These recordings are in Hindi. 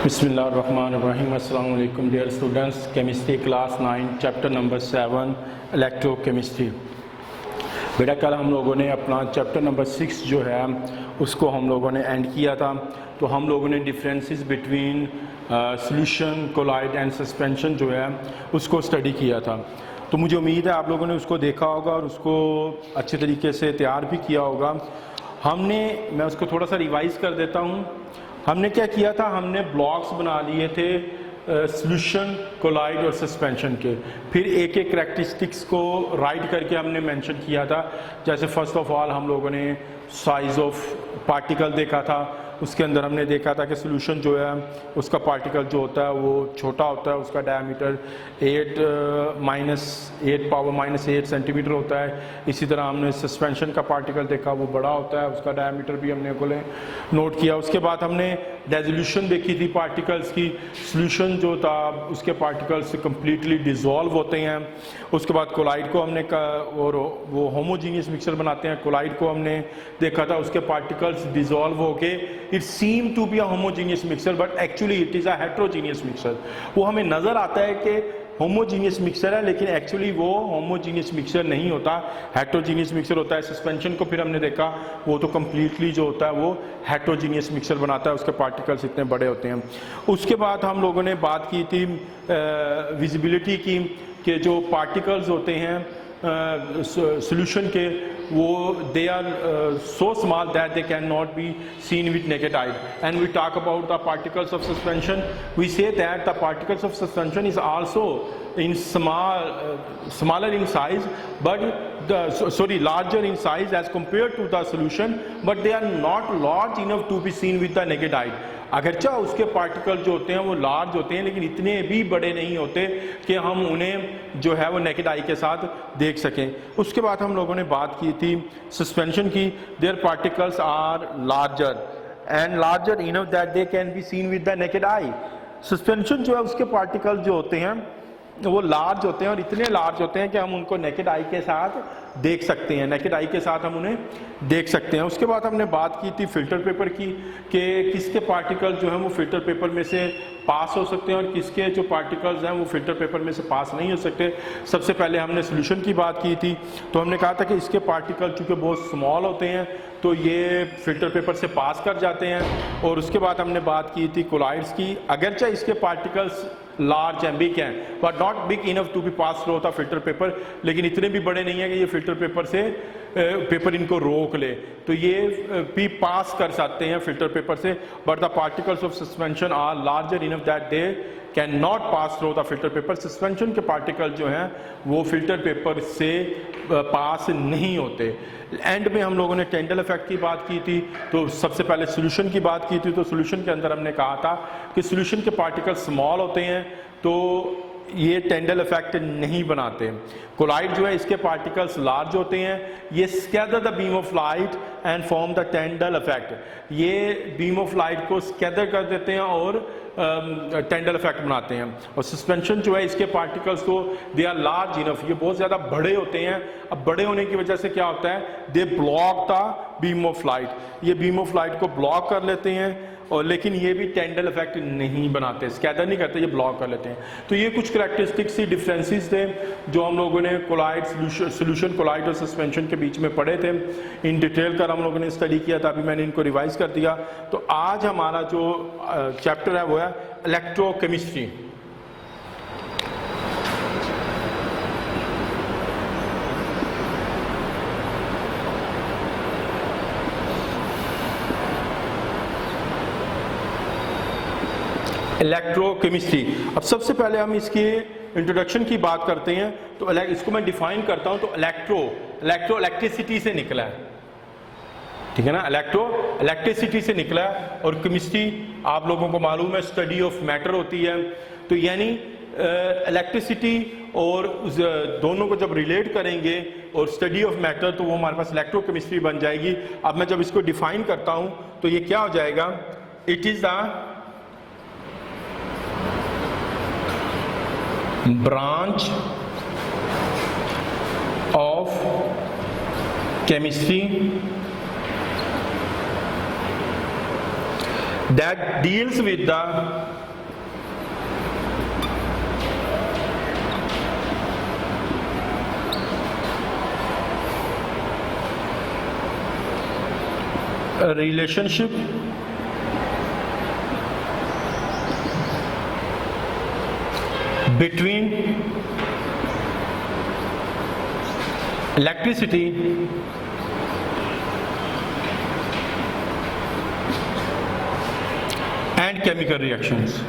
बिस्मिल्लाहिर्रहमानिर्रहीम। अस्सलाम वालेकुम dear students. Chemistry class 9 chapter number 7 electrochemistry. बेटा कल हम लोगों ने अपना चैप्टर नंबर 6 जो है उसको हम लोगों ने एंड किया था। तो हम लोगों ने differences between solution, colloid and suspension जो है उसको स्टडी किया था। तो मुझे उम्मीद है आप लोगों ने उसको देखा होगा और उसको अच्छे तरीके से तैयार भी किया होगा। मैं उसको थोड़ा सा रिवाइज़ कर देता हूँ। हमने क्या किया था, हमने ब्लॉक्स बना लिए थे सॉल्यूशन, कोलाइड और सस्पेंशन के। फिर एक एक करैक्टरिस्टिक्स को राइट करके हमने मेंशन किया था। जैसे फर्स्ट ऑफ ऑल हम लोगों ने साइज़ ऑफ पार्टिकल देखा था। उसके अंदर हमने देखा था कि सॉल्यूशन जो है उसका पार्टिकल जो होता है वो छोटा होता है, उसका डायमीटर 8 सेंटीमीटर होता है। इसी तरह हमने सस्पेंशन का पार्टिकल देखा, वो बड़ा होता है, उसका डायमीटर भी हमने को नोट किया। उसके बाद हमने डेजोल्यूशन देखी थी पार्टिकल्स की। सॉल्यूशन जो था उसके पार्टिकल्स कम्प्लीटली डिज़ोल्व होते हैं। उसके बाद कोलाइड को हमने और वो होमोजीनियस मिक्सचर बनाते हैं। कोलाइड को हमने देखा था, उसके पार्टिकल्स डिज़ोल्व होके it seem to be a homogeneous mixture but actually it is a heterogeneous mixture. वो हमें नज़र आता है कि होमोजीनियस मिक्सचर है, लेकिन एक्चुअली वो होमोजीनियस मिक्सचर नहीं होता, हेट्रोजीनियस मिक्सचर होता है। सस्पेंशन को फिर हमने देखा, वो तो कम्प्लीटली जो होता है वो हेट्रोजीनियस मिक्सचर बनाता है, उसके पार्टिकल्स इतने बड़े होते हैं। उसके बाद हम लोगों ने बात की थी विजिबिलिटी की, कि जो पार्टिकल्स होते हैं सॉल्यूशन के, वो they are so small that they can not be seen with naked eye. And we talk about the particles of suspension. We say that the particles of suspension is also in smaller in size, but larger in size as compared to the solution, but they are not large enough to be seen with the naked eye. अगरचा उसके पार्टिकल जो होते हैं वो लार्ज होते हैं, लेकिन इतने भी बड़े नहीं होते कि हम उन्हें जो है वो नेकेड आई के साथ देख सकें। उसके बाद हम लोगों ने बात की थी सस्पेंशन की। Their particles are larger and larger enough that they can be seen with the naked eye. Suspension जो है उसके पार्टिकल जो होते हैं वो लार्ज होते हैं और इतने लार्ज होते हैं कि हम उनको नेकेड आई के साथ देख सकते हैं, नेकेड आई के साथ हम उन्हें देख सकते हैं। उसके बाद हमने बात की थी फिल्टर पेपर की, कि किसके पार्टिकल जो हैं वो फिल्टर पेपर में से पास हो सकते हैं और किसके जो पार्टिकल्स हैं वो फिल्टर पेपर में से पास नहीं हो सकते। सबसे पहले हमने सॉल्यूशन की बात की थी, तो हमने कहा था कि इसके पार्टिकल चूँकि बहुत स्मॉल होते हैं तो ये फिल्टर पेपर से पास कर जाते हैं। और उसके बाद हमने बात की थी कोलाइड्स की। अगरचे इसके पार्टिकल्स लार्ज हैं, बिग हैं, but not big enough to be pass through the filter paper, लेकिन इतने भी बड़े नहीं है कि ये फिल्टर पेपर से पेपर इनको रोक ले, तो ये भी पास कर सकते हैं फिल्टर पेपर से। But the particles of suspension are larger enough that they can not pass through the filter paper. Suspension के पार्टिकल जो हैं वो फिल्टर पेपर से पास नहीं होते। एंड में हम लोगों ने टेंडल इफेक्ट की बात की थी। तो सबसे पहले सॉल्यूशन की बात की थी। तो सॉल्यूशन के अंदर हमने कहा था कि सॉल्यूशन के पार्टिकल स्मॉल होते हैं तो ये टेंडल इफेक्ट नहीं बनाते। कोलाइड जो है इसके पार्टिकल्स लार्ज होते हैं, ये scatter the beam of light and form the Tyndall effect. ये बीम ऑफ लाइट को स्कैदर कर देते हैं और टेंडल इफेक्ट बनाते हैं। और सस्पेंशन जो है इसके पार्टिकल्स को दे आर लार्ज इनफ, ये बहुत ज़्यादा बड़े होते हैं। अब बड़े होने की वजह से क्या होता है, they block the beam of light, ये बीम ऑफ लाइट को ब्लॉक कर लेते हैं। और लेकिन ये भी टेंडल इफेक्ट नहीं बनाते, स्कैदर नहीं करते, ये ब्लॉक कर लेते हैं। तो ये कुछ करैक्टरिस्टिक्स ही डिफरेंसेस थे जो हम लोगों ने कोलाइड सॉल्यूशन, कोलाइड और सस्पेंशन के बीच में पढ़े थे। इन डिटेल कर हम लोगों ने स्टडी किया था, अभी मैंने इनको रिवाइज कर दिया। तो आज हमारा जो चैप्टर है वो है इलेक्ट्रोकेमिस्ट्री। इलेक्ट्रोकेमिस्ट्री। अब सबसे पहले हम इसके इंट्रोडक्शन की बात करते हैं। तो इसको मैं डिफाइन करता हूं। तो इलेक्ट्रो इलेक्ट्रिसिटी से निकला है, ठीक है ना। इलेक्ट्रिसिटी से निकला है। और केमिस्ट्री आप लोगों को मालूम है स्टडी ऑफ मैटर होती है। तो यानी इलेक्ट्रिसिटी और दोनों को जब रिलेट करेंगे और स्टडी ऑफ मैटर, तो वो हमारे पास इलेक्ट्रोकेमिस्ट्री बन जाएगी। अब मैं जब इसको डिफाइन करता हूं तो ये क्या हो जाएगा, it is the branch of chemistry that deals with the relationship between electricity and chemical reactions.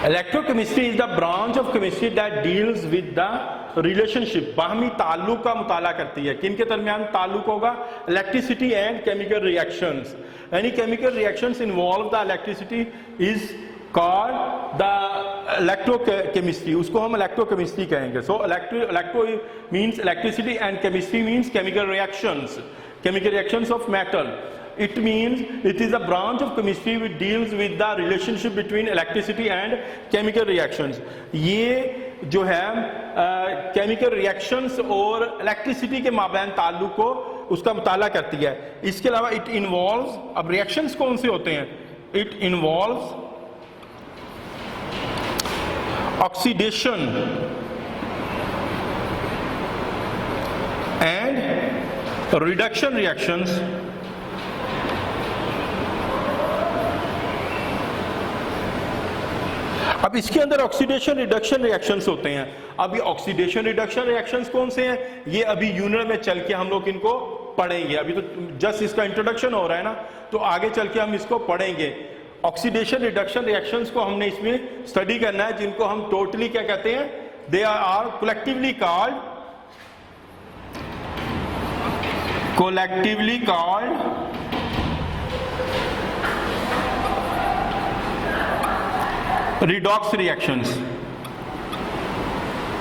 Electrochemistry is the branch of chemistry that deals with the relationship, बाहमी ताल्लुक का मुताला करती है. किन के दरमियान ताल्लुक होगा? Electricity and chemical reactions. Any chemical reactions involve the electricity is called the electrochemistry. उसको हम electrochemistry कहेंगे. So electro means electricity and chemistry means chemical reactions. Chemical reactions of metal. It means it is a branch of chemistry which deals with the relationship between electricity and chemical reactions. ये जो है chemical reactions और electricity के माबैन ताल्लुक को उसका मुताला करती है. इसके अलावा it involves, अब reactions कौन से होते हैं? It involves oxidation and reduction reactions अब इसके अंदर ऑक्सीडेशन रिडक्शन रिएक्शंस होते हैं. अब ये ऑक्सीडेशन रिडक्शन रिएक्शंस कौन से हैं? ये अभी यूनिट में चल के हम लोग इनको पढ़ेंगे. अभी तो जस्ट इसका इंट्रोडक्शन हो रहा है ना, तो आगे चल के हम इसको पढ़ेंगे. ऑक्सीडेशन रिडक्शन रिएक्शंस को हमने इसमें स्टडी करना है, जिनको हम टोटली क्या कहते हैं? They are collectively called redox reactions.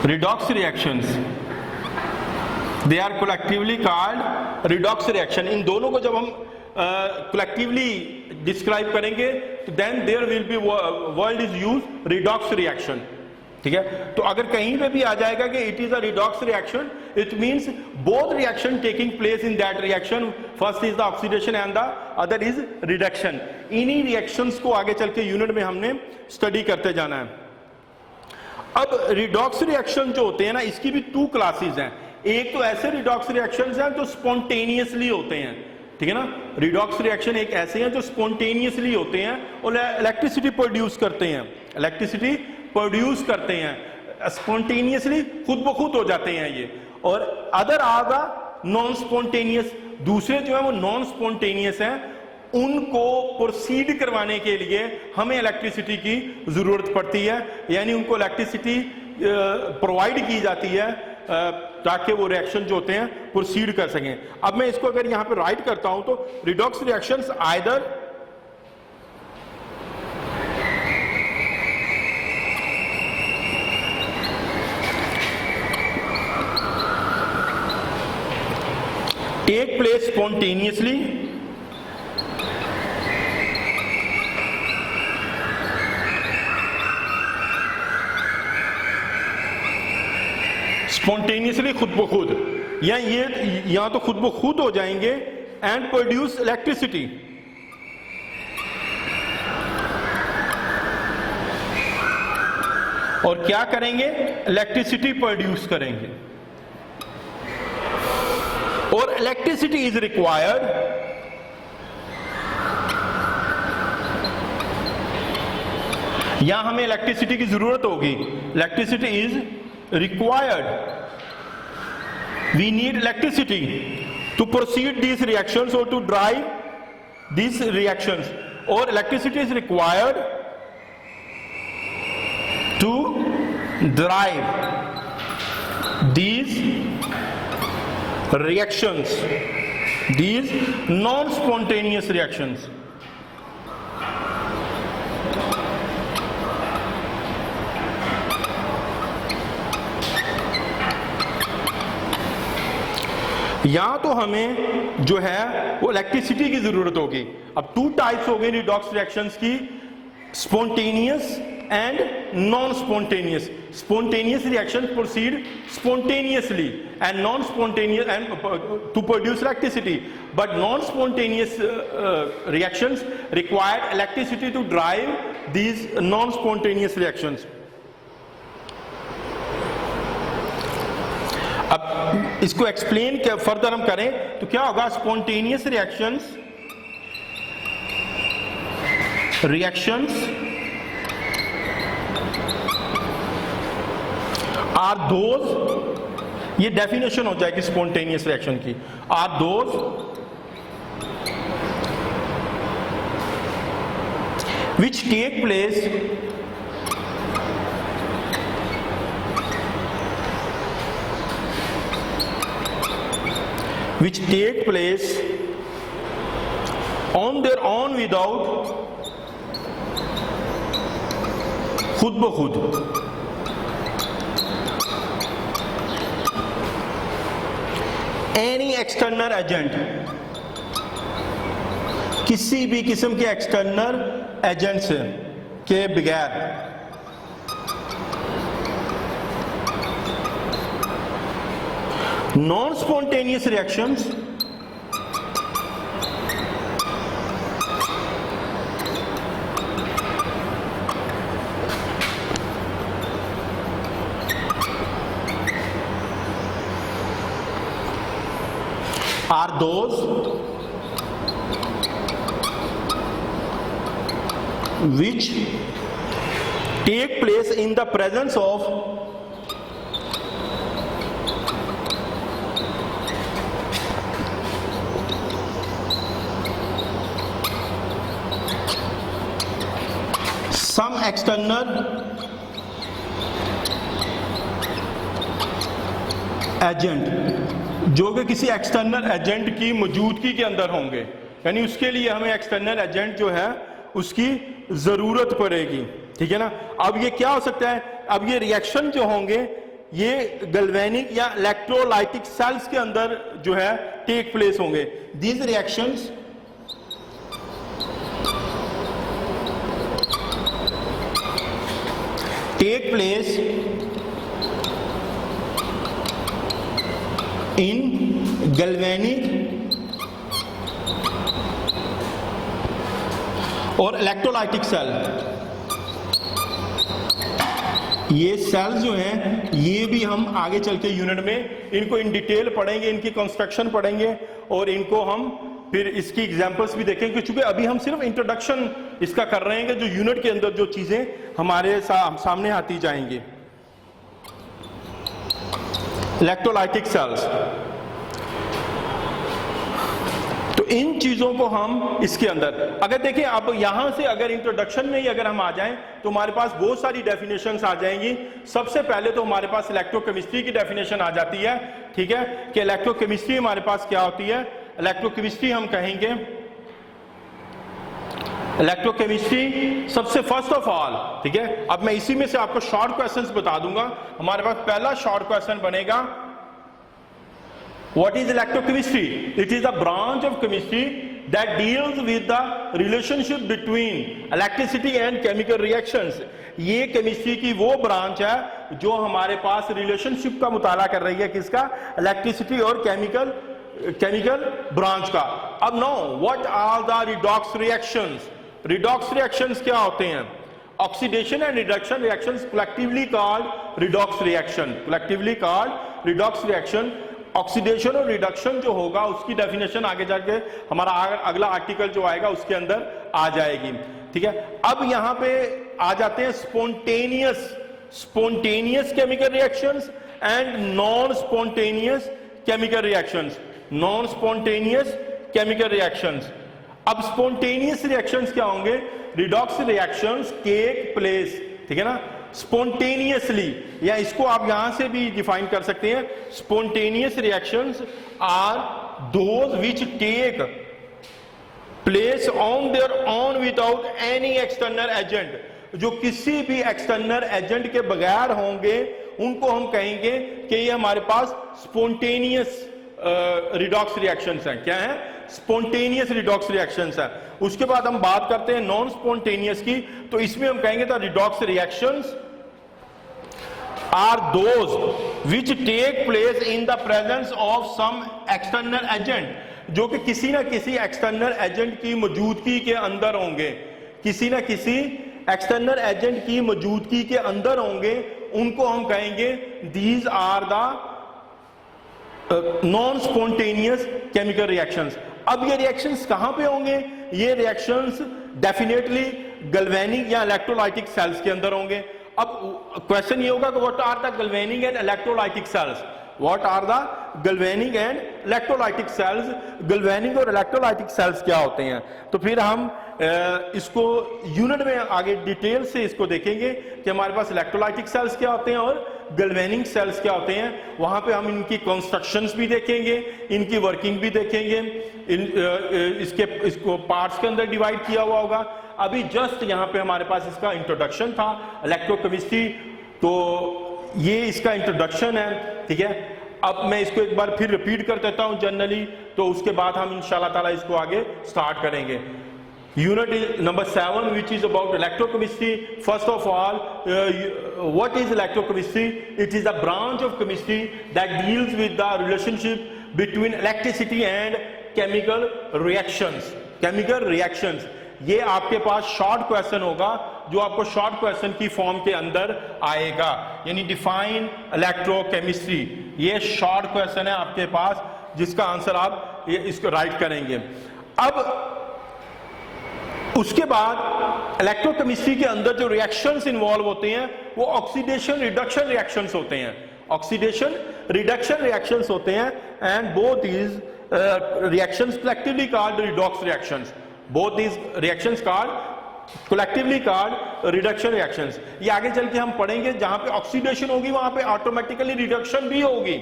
Redox reactions, they are collectively called redox reaction. इन दोनों को जब हम collectively describe करेंगे तो then there will be word is used redox reaction. ठीक है, तो अगर कहीं पे भी आ जाएगा कि it is a redox reaction, it means both reaction taking place in that reaction. First is the oxidation and the other is reduction. इन्हीं reactions को आगे चल के यूनिट में हमने स्टडी करते जाना है. अब redox reaction जो होते हैं ना, इसकी भी 2 क्लासेस हैं. एक तो ऐसे redox reactions हैं जो spontaneously होते हैं. ठीक है ना, redox reaction एक ऐसे हैं जो spontaneously होते हैं और electricity produce करते हैं. electricity प्रोड्यूस करते हैं स्पॉन्टेनियसली, खुद ब खुद हो जाते हैं ये. और अदर आगा नॉन स्पॉन्टेनियस, दूसरे जो है वो नॉन स्पॉन्टेनियस हैं. उनको प्रोसीड करवाने के लिए हमें इलेक्ट्रिसिटी की जरूरत पड़ती है, यानी उनको इलेक्ट्रिसिटी प्रोवाइड की जाती है ताकि वो रिएक्शन जो होते हैं प्रोसीड कर सकें. अब मैं इसको अगर यहां पे राइट करता हूं तो redox reactions either take place spontaneously खुद ब खुद, या ये या तो खुद ब खुद हो जाएंगे एंड प्रोड्यूस इलेक्ट्रिसिटी. और क्या करेंगे? इलेक्ट्रिसिटी प्रोड्यूस करेंगे. और इलेक्ट्रिसिटी इज रिक्वायर्ड यहां हमें इलेक्ट्रिसिटी की जरूरत होगी. Electricity is required, we need electricity to proceed these reactions और टू ड्राइव दीज रिएक्शंस. और electricity is required to drive these reactions, these non-spontaneous reactions. यहां तो हमें जो है वो इलेक्ट्रिसिटी की जरूरत होगी. अब 2 टाइप्स हो गए रिडॉक्स रिएक्शंस की, spontaneous and non spontaneous. Spontaneous reactions proceed spontaneously and non-spontaneous and to produce electricity, but non-spontaneous reactions require electricity to drive these non-spontaneous reactions. अब इसको एक्सप्लेन फर्दर हम करें तो क्या होगा? स्पॉन्टेनियस reactions are those, ये डेफिनेशन हो जाएगी स्पॉन्टेनियस रिएक्शन की, are those which take place on their own without खुद ब खुद एनी एक्सटर्नल एजेंट, किसी भी किस्म के एक्सटर्नल एजेंट से के बगैर non spontaneous reactions are those which take place in the presence of some external agent, जो कि किसी एक्सटर्नल एजेंट की मौजूदगी के अंदर होंगे, यानी उसके लिए हमें एक्सटर्नल एजेंट जो है उसकी जरूरत पड़ेगी, ठीक है ना। अब ये क्या हो सकता है? अब ये रिएक्शन जो होंगे ये गैल्वेनिक या इलेक्ट्रोलाइटिक सेल्स के अंदर जो है टेक प्लेस होंगे। These reactions take place in galvanic और इलेक्ट्रोलाइटिक सेल। ये सेल जो हैं ये भी हम आगे चल के यूनिट में इनको इन डिटेल पढ़ेंगे, इनकी कंस्ट्रक्शन पढ़ेंगे और इनको हम फिर इसकी एग्जांपल्स भी देखेंगे, क्योंकि अभी हम सिर्फ इंट्रोडक्शन इसका कर रहे हैं कि जो यूनिट के अंदर जो चीजें हमारे सामने आती जाएंगी। इलेक्ट्रोलाइटिक सेल्स, तो इन चीजों को हम इसके अंदर अगर देखें, अब यहां से अगर इंट्रोडक्शन में ही अगर हम आ जाएं तो हमारे पास बहुत सारी डेफिनेशंस आ जाएंगी। सबसे पहले तो हमारे पास इलेक्ट्रोकेमिस्ट्री की डेफिनेशन आ जाती है, ठीक है, कि इलेक्ट्रोकेमिस्ट्री हमारे पास क्या होती है। इलेक्ट्रोकेमिस्ट्री हम कहेंगे, इलेक्ट्रोकेमिस्ट्री सबसे फर्स्ट ऑफ ऑल, ठीक है। अब मैं इसी में से आपको शॉर्ट क्वेश्चंस बता दूंगा। हमारे पास पहला शॉर्ट क्वेश्चन बनेगा, what is electrochemistry? It is a branch of chemistry that deals with the relationship between electricity and chemical reactions. ये केमिस्ट्री की वो ब्रांच है जो हमारे पास रिलेशनशिप का मुताला कर रही है, किसका? इलेक्ट्रिसिटी और केमिकल ब्रांच का। अब no, what are the redox reactions? Redox reactions क्या होते हैं? Oxidation and reduction reactions collectively called redox reaction, collectively called redox reaction. Oxidation और रिडक्शन जो होगा उसकी डेफिनेशन आगे जाके हमारा अगला आर्टिकल जो आएगा उसके अंदर आ जाएगी, ठीक है। अब यहां पे आ जाते हैं spontaneous chemical reactions and non spontaneous chemical reactions, non spontaneous chemical reactions. अब स्पॉन्टेनियस रिएक्शंस क्या होंगे? रिडॉक्स रिएक्शंस टेक प्लेस, ठीक है ना, स्पॉन्टेनियसली, या इसको आप यहां से भी डिफाइन कर सकते हैं। Spontaneous reactions are those which take place on their own without any external agent, जो किसी भी एक्सटर्नल एजेंट के बगैर होंगे, उनको हम कहेंगे कि ये हमारे पास स्पॉन्टेनियस रिडॉक्स रिएक्शंस हैं। क्या है? स्पॉन्टेनियस रिडॉक्स रिएक्शंस है। उसके बाद हम बात करते हैं नॉन स्पॉन्टेनियस की, तो इसमें हम कहेंगे the redox reactions are those which take place in the presence of some external agent, जो कि किसी ना किसी एक्सटर्नल एजेंट की मौजूदगी के अंदर होंगे, किसी ना किसी एक्सटर्नल एजेंट की मौजूदगी के अंदर होंगे, उनको हम कहेंगे these are the non spontaneous chemical reactions. अब ये रिएक्शंस कहां पे होंगे? ये रिएक्शंस डेफिनेटली गैल्वेनिक या इलेक्ट्रोलाइटिक सेल्स के अंदर होंगे। अब क्वेश्चन ये होगा कि what are the galvanic and electrolytic cells, what are the galvanic and electrolytic cells, galvanic और इलेक्ट्रोलाइटिक सेल्स क्या होते हैं? तो फिर हम इसको यूनिट में आगे डिटेल से इसको देखेंगे कि हमारे पास इलेक्ट्रोलाइटिक सेल्स क्या होते हैं और गैल्वेनिक सेल्स क्या होते हैं। वहां पे हम इनकी कंस्ट्रक्शंस भी देखेंगे, इनकी वर्किंग भी देखेंगे, इसको पार्ट्स के अंदर डिवाइड किया हुआ होगा। अभी जस्ट यहाँ पे हमारे पास इसका इंट्रोडक्शन था इलेक्ट्रोकेमिस्ट्री, तो ये इसका इंट्रोडक्शन है, ठीक है। अब मैं इसको एक बार फिर रिपीट कर देता हूं जनरली, तो उसके बाद हम इंशाल्लाह ताला इसको आगे स्टार्ट करेंगे। Unit number 7, which is about electrochemistry. First of all, what is electrochemistry? It is a branch of chemistry that deals with the relationship between electricity and chemical reactions. Chemical reactions. ये आपके पास शॉर्ट क्वेश्चन होगा, जो आपको शॉर्ट क्वेश्चन की फॉर्म के अंदर आएगा, यानी डिफाइन इलेक्ट्रोकेमिस्ट्री। ये शॉर्ट क्वेश्चन है आपके पास, जिसका आंसर आप इसको राइट करेंगे। अब उसके बाद इलेक्ट्रोकेमिस्ट्री के अंदर जो रिएक्शंस इन्वॉल्व होते हैं वो ऑक्सीडेशन रिडक्शन रिएक्शंस होते हैं, ऑक्सीडेशन रिडक्शन रिएक्शंस होते हैं, and both is reactions collectively called redox reactions, both is reactions called collectively called reduction reactions. ये आगे चल के हम पढ़ेंगे, जहां पे ऑक्सीडेशन होगी वहां पे ऑटोमेटिकली रिडक्शन भी होगी।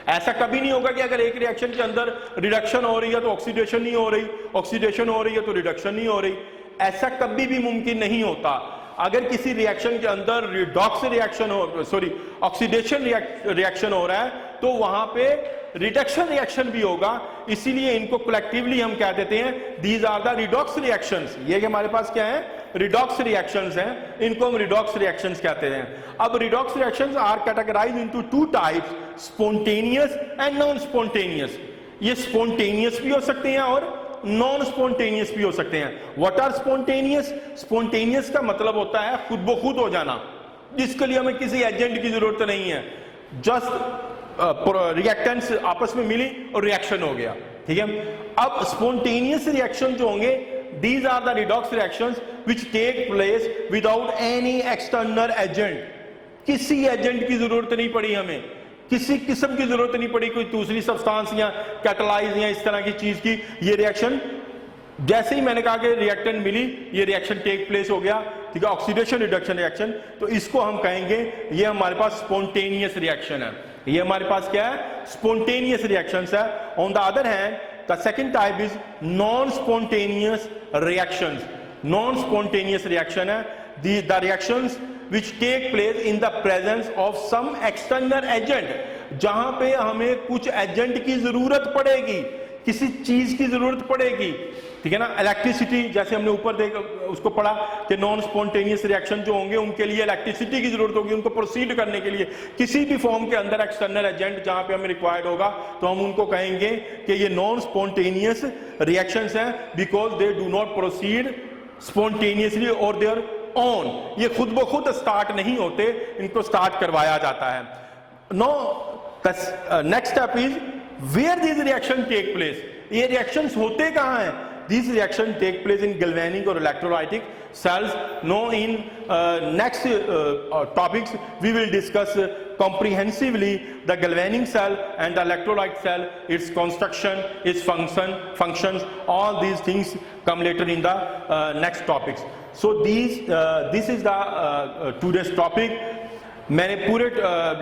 ऐसा कभी नहीं होगा कि अगर एक रिएक्शन के अंदर रिडक्शन हो रही है तो ऑक्सीडेशन नहीं हो रही, ऑक्सीडेशन हो रही है तो रिडक्शन नहीं हो रही, ऐसा कभी भी मुमकिन नहीं होता। अगर किसी रिएक्शन के अंदर रिडॉक्स रिएक्शन हो, सॉरी ऑक्सीडेशन रिएक्शन हो रहा है, तो वहां पे रिडक्शन रिएक्शन भी होगा, इसीलिए इनको कलेक्टिवली हम कह देते हैं these are the redox reactions. ये हमारे पास क्या है? रिडॉक्स रिएक्शंस हैं, इनको हम रिडॉक्स रिएक्शंस कहते हैं। अब redox reactions are categorized into two types, spontaneous and non spontaneous. ये स्पॉन्टेनियस भी हो सकते हैं और नॉन स्पॉन्टेनियस भी हो सकते हैं। What are spontaneous? स्पॉन्टेनियस का मतलब होता है खुद ब खुद हो जाना, जिसके लिए हमें किसी एजेंट की जरूरत नहीं है, जस्ट रिएक्टेंट्स आपस में मिली और रिएक्शन हो गया, ठीक है। अब स्पॉन्टेनियस रिएक्शन जो होंगे, these are the redox reactions which take place without any external agent। किसी एजेंट की जरूरत नहीं पड़ी हमें, किसी किस्म की जरूरत नहीं पड़ी, कोई दूसरी सब्सटेंस या कैटलाइज या इस तरह की चीज की। ये रिएक्शन जैसे ही मैंने कहा कि रिएक्टेंट मिली, ये रिएक्शन टेक प्लेस हो गया, ठीक है, ऑक्सीडेशन रिडक्शन रिएक्शन। तो इसको हम कहेंगे ये हमारे पास स्पॉन्टेनियस रिएक्शन है। ये हमारे पास क्या है? स्पॉन्टेनियस रिएक्शंस है। On the other hand the second type is non-spontaneous reactions। non-spontaneous reaction है the reactions which take place in the presence of some external agent, जहां पे हमें कुछ एजेंट की जरूरत पड़ेगी, किसी चीज की जरूरत पड़ेगी, ठीक है ना। इलेक्ट्रिसिटी, जैसे हमने ऊपर देख उसको पढ़ा कि नॉन स्पॉन्टेनियस रिएक्शन जो होंगे उनके लिए इलेक्ट्रिसिटी की जरूरत होगी, उनको प्रोसीड करने के लिए किसी भी फॉर्म के अंदर एक्सटर्नल एजेंट जहां पे हमें रिक्वायर्ड होगा, तो हम उनको कहेंगे कि ये नॉन स्पॉन्टेनियस रिएक्शंस हैं, because they do not proceed spontaneously और देयर ऑन। ये खुद ब खुद स्टार्ट नहीं होते, इनको स्टार्ट करवाया जाता है। No next step is where this reaction take place. ये रिएक्शंस होते कहां हैं? These reactions take place in galvanic or electrolytic cells. No, in next topics we will discuss comprehensively the galvanic cell and the electrolyte cell, its construction, its functions. All these things come later in the next topics. So this is the today's topic. मैंने पूरे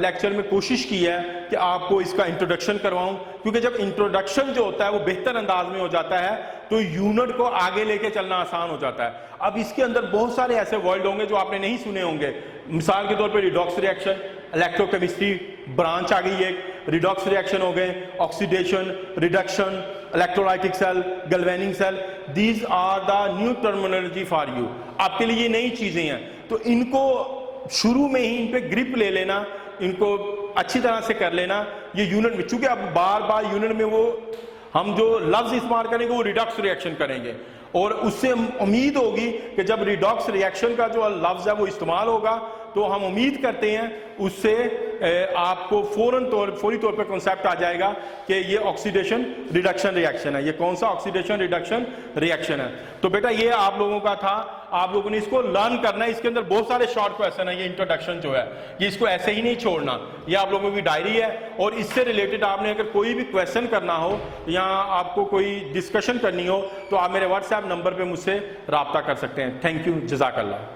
लेक्चर में कोशिश की है कि आपको इसका इंट्रोडक्शन करवाऊं, क्योंकि जब इंट्रोडक्शन जो होता है वो बेहतर अंदाज में हो जाता है तो यूनिट को आगे लेके चलना आसान हो जाता है। अब इसके अंदर बहुत सारे ऐसे वर्ड होंगे जो आपने नहीं सुने होंगे। मिसाल के तौर पे रिडॉक्स रिएक्शन, इलेक्ट्रोकेमिस्ट्री ब्रांच आ गई है, रिडॉक्स रिएक्शन हो गए, oxidation, reduction, electrolytic cell, galvanic cell. These are the new terminology for you, आपके लिए ये नई चीजें हैं, तो इनको शुरू में ही इन पे ग्रिप ले लेना इनको अच्छी तरह से कर लेना। ये यूनिट में, चूंकि अब बार बार यूनिट में वो हम जो लफ्ज इस्तेमाल करेंगे वो रिडॉक्स रिएक्शन करेंगे, और उससे उम्मीद होगी कि जब रिडॉक्स रिएक्शन का जो लफ्ज है वो इस्तेमाल होगा तो हम उम्मीद करते हैं उससे आपको फौरी तौर पर कॉन्सेप्ट आ जाएगा कि ये ऑक्सीडेशन रिडक्शन रिएक्शन है। ये कौन सा ऑक्सीडेशन रिडक्शन रिएक्शन है? तो बेटा ये आप लोगों का था, आप लोगों ने इसको लर्न करना है। इसके अंदर बहुत सारे शॉर्ट क्वेश्चन है। ये इंट्रोडक्शन जो है ये इसको ऐसे ही नहीं छोड़ना, ये आप लोगों की डायरी है, और इससे रिलेटेड आपने अगर कोई भी क्वेश्चन करना हो या आपको कोई डिस्कशन करनी हो तो आप मेरे व्हाट्सएप नंबर पर मुझसे रब्ता कर सकते हैं। थैंक यू, जज़ाकल्लाह।